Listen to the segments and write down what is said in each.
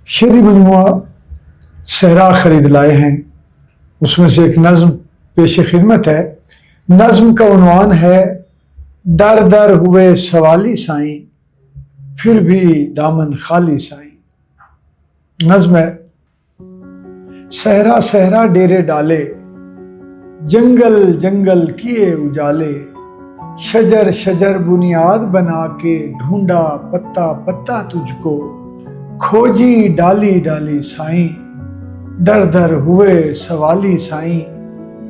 شعری مجموعہ صحرا خرید لائے ہیں، اس میں سے ایک نظم پیش خدمت ہے۔ نظم کا عنوان ہے در در ہوئے سوالی سائیں، پھر بھی دامن خالی سائیں۔ نظم ہے: صحرا صحرا ڈیرے ڈالے، جنگل جنگل کیے اجالے، شجر شجر بنیاد بنا کے ڈھونڈا پتا پتا تجھ کو، کھوجی ڈالی ڈالی سائیں، در در ہوئے سوالی سائیں،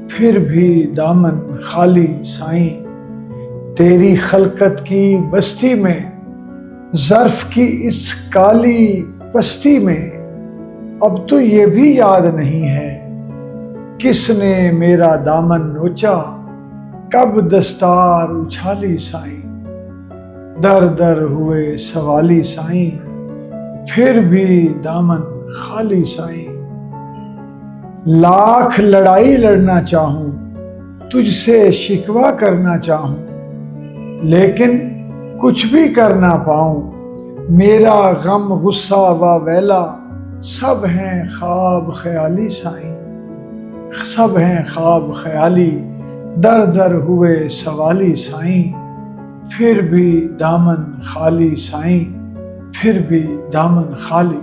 پھر بھی دامن خالی سائیں۔ تیری خلقت کی بستی میں، ظرف کی اس کالی پستی میں، اب تو یہ بھی یاد نہیں ہے کس نے میرا دامن نوچا، کب دستار اچھالی سائیں، در در ہوئے سوالی سائیں، پھر بھی دامن خالی سائیں۔ لاکھ لڑائی لڑنا چاہوں، تجھ سے شکوہ کرنا چاہوں، لیکن کچھ بھی کر نہ پاؤں، میرا غم غصہ و ویلا سب ہیں خواب خیالی سائیں، سب ہیں خواب خیالی، در در ہوئے سوالی سائیں، پھر بھی دامن خالی سائیں، پھر بھی دامن خالی۔